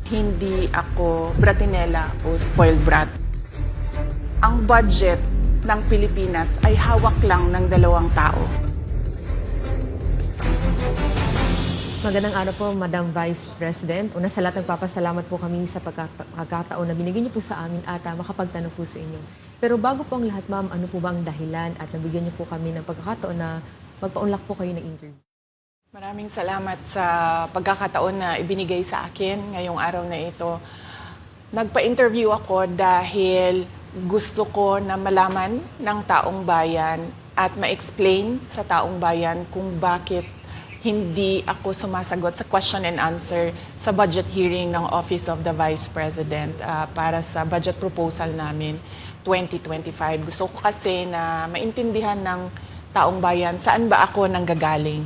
hindi ako bratinela o spoiled brat. Ang budget ng Pilipinas ay hawak lang ng 2 tao. Magandang araw po, Madam Vice President. Una sa lahat, nagpapasalamat po kami sa pagkakataon na binigyan niyo po sa amin at makapagtanong po sa inyo. Pero bago po ang lahat, ma'am, ano po ba ang dahilan at nabigyan niyo po kami ng pagkakataon na magpa-unlock po kayo ng interview? Maraming salamat sa pagkakataon na ibinigay sa akin ngayong araw na ito. Nagpa-interview ako dahil gusto ko na malaman ng taong bayan at ma-explain sa taong bayan kung bakit hindi ako sumasagot sa question and answer sa budget hearing ng Office of the Vice President para sa budget proposal namin 2025. Gusto ko kasi na maintindihan ng taong bayan saan ba ako nanggagaling.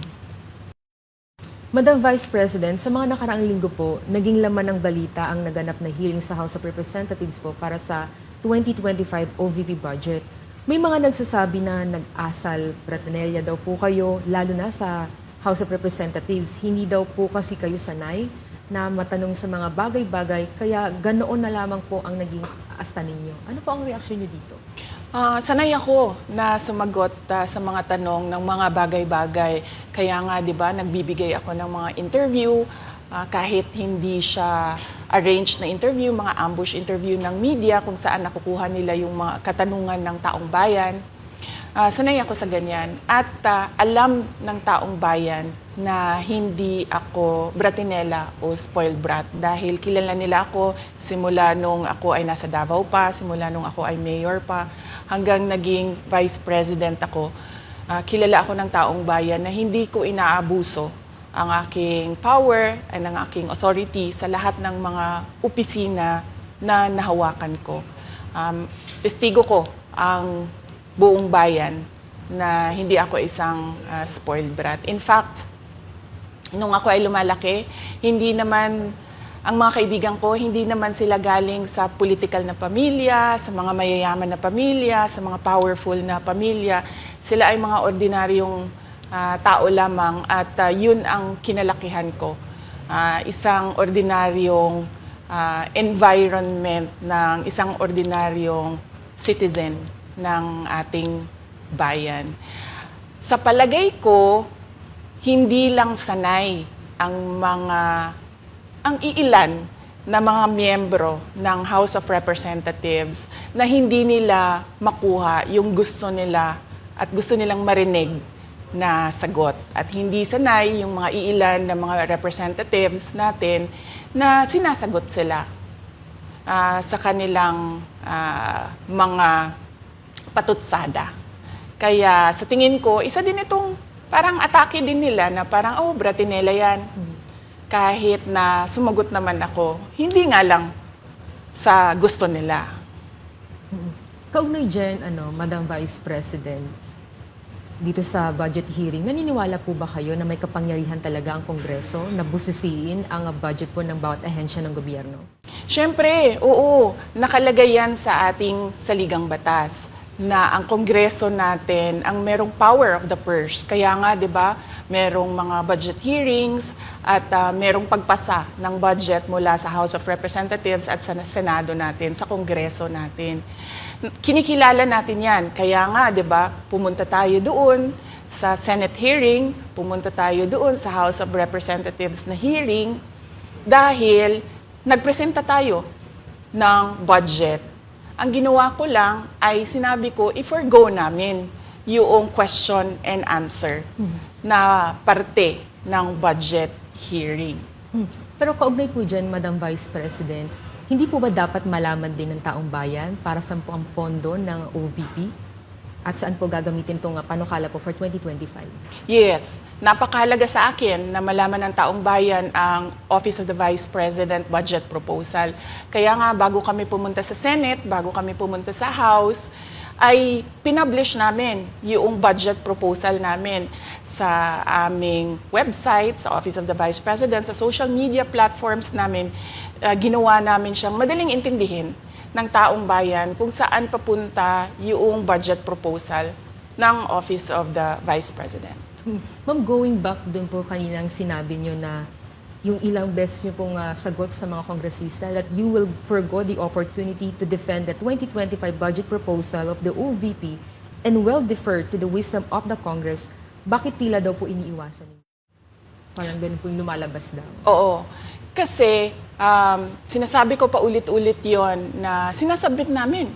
Madam Vice President, sa mga nakaraang linggo po, naging laman ng balita ang naganap na hearing sa House of Representatives po para sa 2025 OVP budget. May mga nagsasabi na nag-asal bratinelya daw po kayo, lalo na sa House of Representatives. Hindi daw po kasi kayo sanay na matanong sa mga bagay-bagay, kaya ganoon na lamang po ang naging asta ninyo. Ano po ang reaksyon niyo dito? Sanay ako na sumagot sa mga tanong ng mga bagay-bagay. Kaya nga, di ba, nagbibigay ako ng mga interview, kahit hindi siya arranged na interview, mga ambush interview ng media kung saan nakukuha nila yung mga katanungan ng taong bayan. Sanay ako sa ganyan. At alam ng taong bayan na hindi ako bratinela o spoiled brat dahil kilala nila ako simula nung ako ay nasa Davao pa, simula nung ako ay mayor pa, hanggang naging vice president ako. Kilala ako ng taong bayan na hindi ko inaabuso ang aking power at ang aking authority sa lahat ng mga opisina na nahawakan ko. Testigo ko ang buong bayan na hindi ako isang spoiled brat. In fact, nung ako ay lumalaki, hindi naman, ang mga kaibigan ko, hindi naman sila galing sa political na pamilya, sa mga mayayaman na pamilya, sa mga powerful na pamilya. Sila ay mga ordinaryong tao lamang at yun ang kinalakihan ko. Isang ordinaryong environment ng isang ordinaryong citizen ng ating bayan. Sa palagay ko, hindi lang sanay ang iilan na mga miyembro ng House of Representatives na hindi nila makuha yung gusto nila at gusto nilang marinig na sagot. At hindi sanay yung mga iilan na mga representatives natin na sinasagot sila sa kanilang mga patutsada. Kaya sa tingin ko, isa din itong parang atake din nila na parang, oh, bratinela yan. Kahit na sumagot naman ako, hindi nga lang sa gusto nila. Kaugnay dyan, Madam Vice President, dito sa budget hearing, naniniwala po ba kayo na may kapangyarihan talaga ang Kongreso na busisiin ang budget po ng bawat ahensya ng gobyerno? Siyempre, oo, nakalagay yan sa ating saligang batas na ang Kongreso natin ang merong power of the purse. Kaya nga, 'di ba, merong mga budget hearings at merong pagpasa ng budget mula sa House of Representatives at sa Senado natin, sa Kongreso natin. Kinikilala natin 'yan. Kaya nga, 'di ba, pumunta tayo doon sa Senate hearing, pumunta tayo doon sa House of Representatives na hearing dahil nagpresenta tayo ng budget. Ang ginawa ko lang ay sinabi ko, i-forgo namin yung question and answer na parte ng budget hearing. Pero kaugnay po dyan, Madam Vice President, hindi po ba dapat malaman din ng taong bayan para saan po ang pondo ng OVP? At saan po gagamitin itong panukala po for 2025? Yes, napakahalaga sa akin na malaman ng taong bayan ang Office of the Vice President budget proposal. Kaya nga, bago kami pumunta sa Senate, bago kami pumunta sa House, ay pinublish namin yung budget proposal namin sa aming website, sa Office of the Vice President, sa social media platforms namin. Ginawa namin siyang madaling intindihin ng taong bayan kung saan papunta yung budget proposal ng Office of the Vice President. Ma'am, going back dun po kaninang sinabi nyo na yung ilang beses niyo pong sagot sa mga kongresista that you will forgo the opportunity to defend the 2025 budget proposal of the OVP and will defer to the wisdom of the Congress, bakit tila daw po iniiwasan niyo? Parang ganun po yung lumalabas daw. Oo. Kasi sinasabi ko pa ulit-ulit yon na sinasubmit namin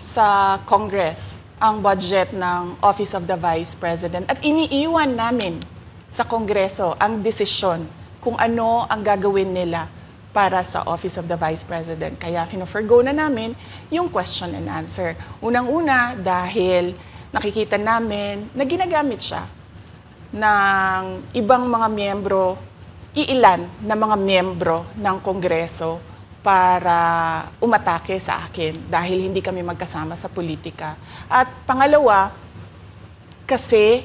sa Congress ang budget ng Office of the Vice President at iniiwan namin sa Kongreso ang desisyon kung ano ang gagawin nila para sa Office of the Vice President. Kaya fino-forgo na namin yung question and answer. Unang-una dahil nakikita namin na ginagamit siya ng ibang mga miyembro, iilan na mga miyembro ng Kongreso para umatake sa akin dahil hindi kami magkasama sa politika. At pangalawa, kasi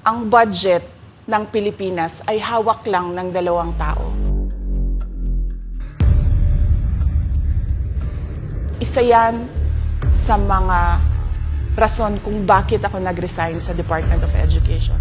ang budget ng Pilipinas ay hawak lang ng 2 tao. Isa yan sa mga rason kung bakit ako nag-resign sa Department of Education.